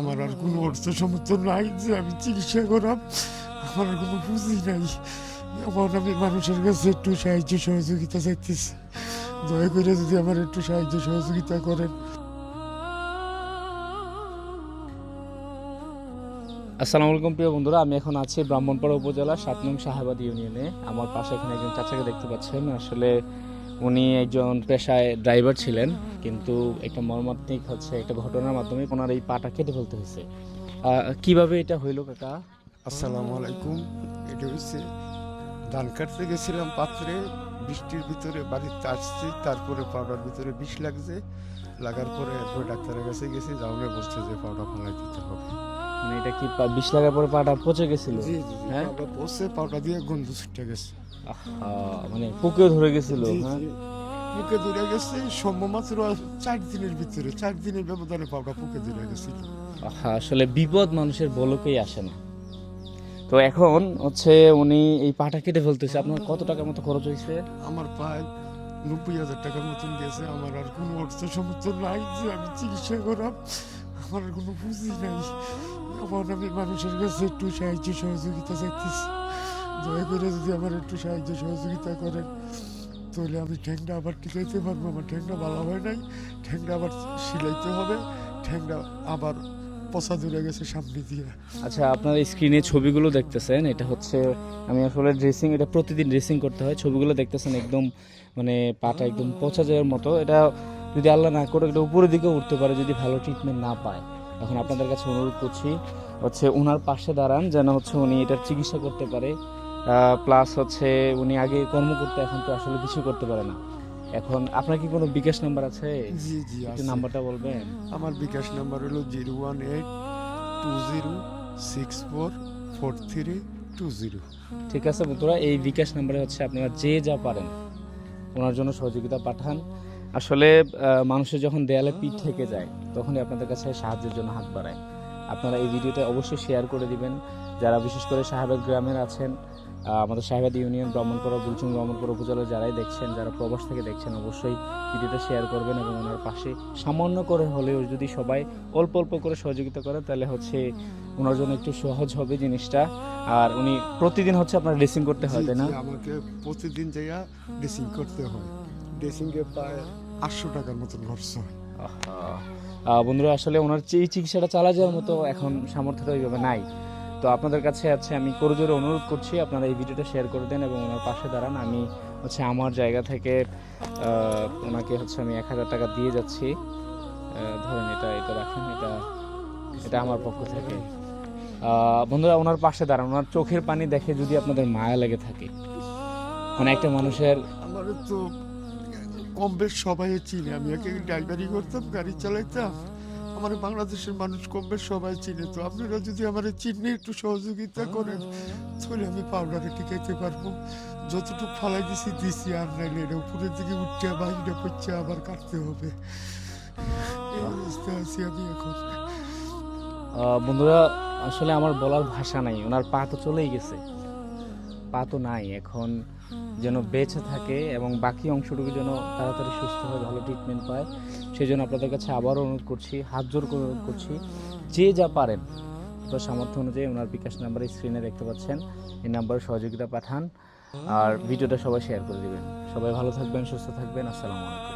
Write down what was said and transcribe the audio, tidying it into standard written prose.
আমার আর কোনো অর্থ সমর্থন নাই যে আমি চিকিৎসা করাম। আমার আর কোনো পুঁজি নাই। আমার আমি মানুষের কাছে একটু সাহায্য সহযোগিতা চাইতেছি। দয়া করে যদি আমার একটু সাহায্য সহযোগিতা করেন। আসসালামু আলাইকুম প্রিয় বন্ধুরা, আমি এখন আছি ব্রাহ্মণপাড়া উপজেলা ৭ নং শাহাবাদ ইউনিয়নে। আমার পাশে এখানে একজন চাচাকে দেখতে পাচ্ছেন। আসলে উনি একজন পেশায় ড্রাইভার ছিলেন, কিন্তু একটা মর্মান্তিক একটা ঘটনার মাধ্যমে ওনার এই পাটা কেটে ফেলতে হয়েছে। কিভাবে এটা হইলো কাকা? আসসালামু আলাইকুম। এটা হচ্ছে ধান কাটতে গেছিলাম পাত্রে, বৃষ্টির ভিতরে বাড়িতে আসছি, তারপরে পাউডার ভিতরে বিষ লাগছে। লাগার পরে এরপরে ডাক্তারের কাছে গেছি, যাওনে বলছে যে পাউডার ফালাই দিতে হবে। মানে এটা কি বিষ লাগার পরে পাটা পচে গেছিল? জি জি, হ্যাঁ, পাউডার পচে পাউডার দিয়ে গন্ধ ছুটে গেছে। মানে পুকেও ধরে গেছিল। জি হ্যাঁ, জি, পুকে ধরে গেছে মাত্র 4 দিনের ভিতরে, 4 দিনের ব্যবধানে পাউডার পুকে ধরে গেছিল। আসলে বিপদ মানুষের বলকেই আসে না। তো এখন উনি এই পাটা কেটে ফেলতেছে। আপনার কত টাকার মতো খরচ হয়েছে? আমার প্রায় 90,000 টাকার মতন গেছে। আমার আর কোনো অর্থ সমর্থন নাই যে আমি চিকিৎসা করাম। আমার আর কোনো পুঁজি নাই। আমার আমি মানুষের কাছে একটু সাহায্য সহযোগিতা চাইতেছি। দয়া করে যদি আমার একটু সাহায্য সহযোগিতা করেন, তাহলে আমি ঠ্যাংটা আবার টিকাইতে পারবো। আমার ঠ্যাংটা ভালো হয় নাই, ঠ্যাংটা আবার সিলাইতে হবে। ঠ্যাংটা আবার পচা ধরে গেছে সামনে দিয়ে। আচ্ছা, আপনার স্ক্রিনে ছবিগুলো দেখতেছেন, এটা আমি আসলে এটা প্রতিদিন ড্রেসিং করতে হয়। ছবিগুলো দেখতেছেন একদম, মানে পাটা একদম পচা যাওয়ার মতো। এটা যদি আল্লাহ না করে এটা উপরের দিকে উঠতে পারে যদি ভালো ট্রিটমেন্ট না পায়। এখন আপনাদের কাছে অনুরোধ করছি ওনার পাশে দাঁড়ান, যেন উনি এটার চিকিৎসা করতে পারে। প্লাস উনি আগে কর্ম করতে, এখন তো আসলে কিছু করতে পারে না। এখন আপনার কি কোনো বিকাশ নাম্বার আছে? জি জি, একটু আছে। নাম্বারটা বলবেন? আমার বিকাশ নাম্বার হলো 01820644320। ঠিক আছে বন্ধুরা, এই বিকাশ নাম্বারে আপনারা যে যা পারেন ওনার জন্য সহযোগিতা পাঠান। আসলে মানুষের যখন দেয়ালে পিঠ থেকে যায়, তখনই আপনাদের কাছে সাহায্যের জন্য হাত বাড়ায়। আপনারা এই ভিডিওটা অবশ্যই শেয়ার করে দিবেন। যারা বিশেষ করে শাহবাগ গ্রামের আছেন, আমাদের শাহবাগ ইউনিয়ন ব্রাহ্মণপাড়া বুলচুং ব্রাহ্মণপাড়া উপজেলার যারাই দেখছেন, যারা প্রবাস থেকে দেখছেন, অবশ্যই ভিডিওটা শেয়ার করবেন এবং ওনার পাশে সামান্য করে হলেও যদি সবাই অল্প অল্প করে সহযোগিতা করে, তাহলে ওনার জন্য একটু সহজ হবে জিনিসটা। আর উনি প্রতিদিন আপনার ড্রেসিং করতে হয়, তাই না? আমাকে প্রতিদিন যাইয়া ড্রেসিং করতে হয়। ড্রেসিংয়ে প্রায় 800 টাকার মতন খরচ হয়। বন্ধুরা, আসলে ওনার এই চিকিৎসাটা চালা যাওয়ার মতো এখন সামর্থ্যটা ওইভাবে নাই। তো আপনাদের কাছে আমি করজোরে অনুরোধ করছি, আপনারা এই ভিডিওটা শেয়ার করে দেন এবং ওনার পাশে দাঁড়ান। আমি আমার জায়গা থেকে ওনাকে আমি 1,000 টাকা দিয়ে যাচ্ছি। ধরেন, এটা রাখেন, এটা আমার পক্ষ থেকে। বন্ধুরা, ওনার পাশে দাঁড়ান। ওনার চোখের পানি দেখে যদি আপনাদের মায়া লেগে থাকে, মানে একটা মানুষের। আমার তো কম বেশ সবাই চিনে। আমি আগে ড্রাইভারি করতাম, গাড়ি চালাইতাম। আমার বাংলাদেশের মানুষ কম বেশ সবাই চিনে। তো আপনারা যদি আমার চিনে একটু সহযোগিতা করেন, তাহলে আমি পাউডারে টিকাইতে পারবো। যতটুকু ফালাই দিছি আর নাইলে এটা উপরের দিকে উঠতে বাইরে পড়ছে, আবার কাটতে হবে। এই অবস্থায় আছি আমি এখন। বন্ধুরা, আসলে আমার বলার ভাষা নাই। ওনার পা তো চলেই গেছে, পা তো নাই। এখন যেন বেঁচে থাকে এবং বাকি অংশটুকু যেন তাড়াতাড়ি সুস্থ হয়, ভালো ট্রিটমেন্ট পায়, সেই জন্য আপনাদের কাছে আবারও অনুরোধ করছি, হাত জোর করে অনুরোধ করছি, যে যা পারেন আপনার সামর্থ্য অনুযায়ী ওনার বিকাশ নাম্বার স্ক্রিনে দেখতে পাচ্ছেন, এই নাম্বারে সহযোগিতা পাঠান। আর ভিডিওটা সবাই শেয়ার করে দিবেন। সবাই ভালো থাকবেন, সুস্থ থাকবেন। আসসালামু আলাইকুম।